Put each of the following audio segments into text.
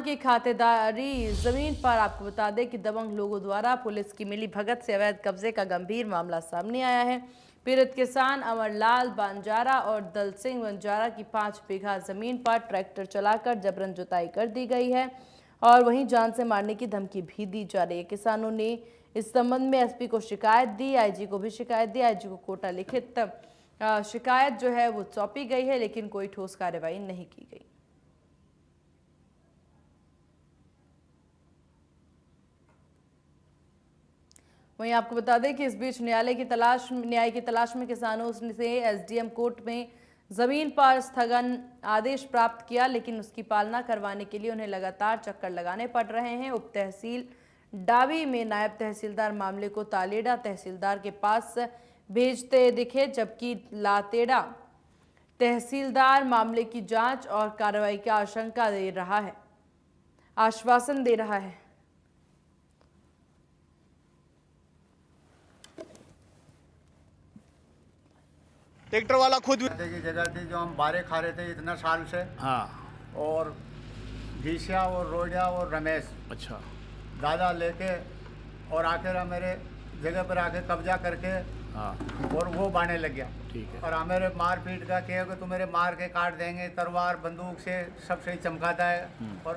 की खातेदारी जमीन पर। आपको बता दें कि दबंग लोगों द्वारा पुलिस की मिली भगत से अवैध कब्जे का गंभीर मामला सामने आया है। पीड़ित किसान अमरलाल बंजारा और दल सिंह बंजारा की 5 बीघा जमीन पर ट्रैक्टर चलाकर जबरन जुताई कर दी गई है और वहीं जान से मारने की धमकी भी दी जा रही है। किसानों ने इस संबंध में एसपी को शिकायत दी, आईजी को भी शिकायत दी। आईजी को कोटा लिखित शिकायत जो है वो सौंपी गई है, लेकिन कोई ठोस कार्रवाई नहीं की गई। वहीं आपको बता दें कि इस बीच न्याय की तलाश में किसानों से एसडीएम कोर्ट में जमीन पर स्थगन आदेश प्राप्त किया, लेकिन उसकी पालना करवाने के लिए उन्हें लगातार चक्कर लगाने पड़ रहे हैं। उप तहसील डाबी में नायब तहसीलदार मामले को तालेड़ा तहसीलदार के पास भेजते दिखे, जबकि लातेड़ा तहसीलदार मामले की जांच और कार्रवाई का आश्वासन दे रहा है। ट्रैक्टर वाला खुद की जगह थी जो हम बारे खा रहे थे इतना साल से। हाँ। और घीसिया और रोडिया और रमेश अच्छा। दादा लेके और आकर मेरे जगह पर आके कब्जा करके हाँ। और वो बाने लग गया। ठीक है। और मेरे मार पीट का कहे कि तू मेरे मार के काट देंगे, तलवार बंदूक से सब सही चमकाता है। और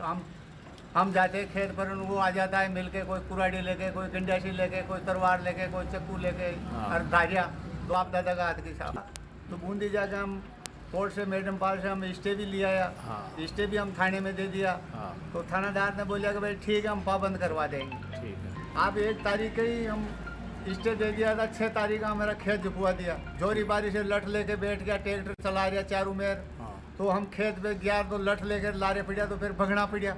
हम जाते खेत पर, वो आ जाता है मिलके, कोई कुराड़ी लेके, कोई कंडासी लेके, कोई तलवार लेके, कोई चक्कू लेके और धारिया तो आप दादा का हाथ की साथ। तो बूंदी जाके हम कोर्ट से मैडम पाल से हम स्टे भी लिया। हाँ। स्टे भी हम थाने में दे दिया। हाँ। तो थानादार ने बोला कि भाई ठीक है हम पाबंद करवा देंगे। ठीक है। आप 1 तारीख के ही हम स्टे दे दिया था, 6 तारीख का हमारा खेत झुकवा दिया। जोरी बारी से लठ लेके बैठ गया, ट्रैक्टर चला रहा चारू मेर। हाँ। तो हम खेत पे गया तो लठ लेकर लारे पड़ा, तो फिर भगना पड़ा।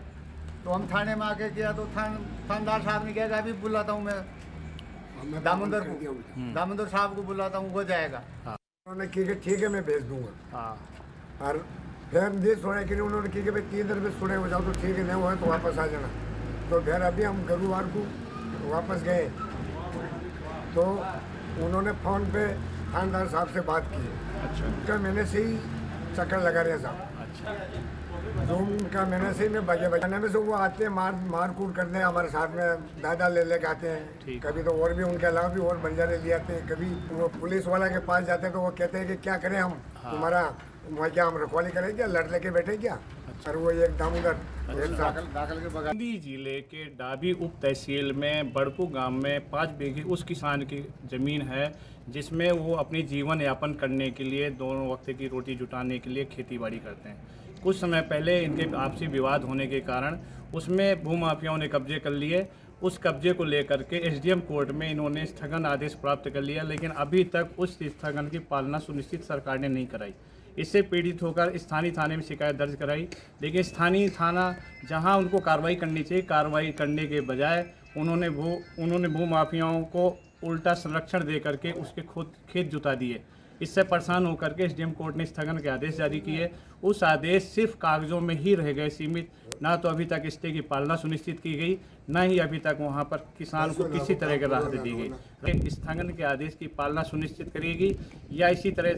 तो हम थाने में आके किया तो थानेदार साहब ने कहा अभी बुलाता हूँ मैं दामोदर साहब को बुलाता हूँ, वो जाएगा। उन्होंने की कि ठीक है मैं भेज दूंगा। हाँ। और फिर नहीं सुने कि उन्होंने की कि भाई 3 दिन में सुने हो जाओ तो ठीक है, नहीं हुआ तो वापस आ जाना। तो फिर अभी हम गुरुवार को वापस गए तो उन्होंने फ़ोन पे थानेदार साहब से बात की। अच्छा। उनका मैंने से ही चक्कर लगा रहे साहब। अच्छा। जो उनका मैंने से ही मैं बजाने में से वो आते हैं, मार कूट करते हैं हमारे साथ में, दादा ले आते हैं। कभी तो और भी उनके अलावा भी और बंजारे ले आते हैं। कभी वो पुलिस वाला के पास जाते हैं तो वो कहते हैं कि क्या करें हम। हाँ। तुम्हारा क्या हम रखवाली करें क्या, लड़ लेके बैठे क्या। अच्छा। और वो एकदम उधर दाखिल के बगैर बूंदी जिले के डाबी उप तहसील में बड़कू गांव में 5 बीघे उस किसान की ज़मीन है, जिसमें वो अपनी जीवन यापन करने के लिए, दोनों वक्त की रोटी जुटाने के लिए खेतीबाड़ी करते हैं। कुछ समय पहले इनके आपसी विवाद होने के कारण उसमें भूमाफियाओं ने कब्जे कर लिए। उस कब्जे को लेकर के एसडीएम कोर्ट में इन्होंने स्थगन आदेश प्राप्त कर लिया, लेकिन अभी तक उस स्थगन की पालना सुनिश्चित सरकार ने नहीं कराई। इससे पीड़ित होकर स्थानीय थाने में शिकायत दर्ज कराई, लेकिन स्थानीय थाना जहां उनको कार्रवाई करनी चाहिए, कार्रवाई करने के बजाय उन्होंने भूमाफियाओं को उल्टा संरक्षण दे करके उसके खुद खेत जुता दिए। इससे परेशान होकर के एसडीएम कोर्ट ने स्थगन के आदेश जारी किए। उस आदेश सिर्फ कागजों में ही रह गए सीमित, ना तो अभी तक स्टे की पालना सुनिश्चित की गई, ना ही अभी तक वहां पर किसान को किसी तरह की राहत दी गई। स्थगन के आदेश की पालना सुनिश्चित करेगी या इसी तरह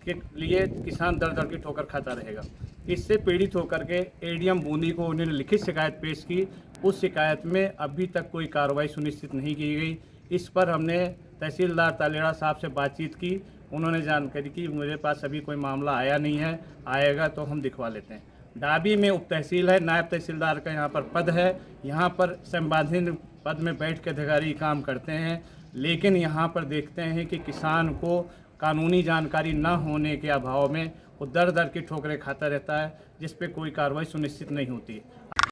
के लिए किसान दर दर की ठोकर खाता रहेगा। इससे पीड़ित होकर के एडीएम बूंदी को उन्होंने लिखित शिकायत पेश की। उस शिकायत में अभी तक कोई कार्रवाई सुनिश्चित नहीं की गई। इस पर हमने तहसीलदार तालेड़ा साहब से बातचीत की। उन्होंने जानकारी की मेरे पास अभी कोई मामला आया नहीं है, आएगा तो हम दिखवा लेते हैं। डाबी में उप तहसील है, नायब तहसीलदार का यहाँ पर पद है। यहाँ पर संविधानिक पद में बैठ के अधिकारी काम करते हैं, लेकिन यहाँ पर देखते हैं कि किसान को कानूनी जानकारी न होने के अभाव में वो दर दर की ठोकरें खाता रहता है, जिस पे कोई कार्रवाई सुनिश्चित नहीं होती।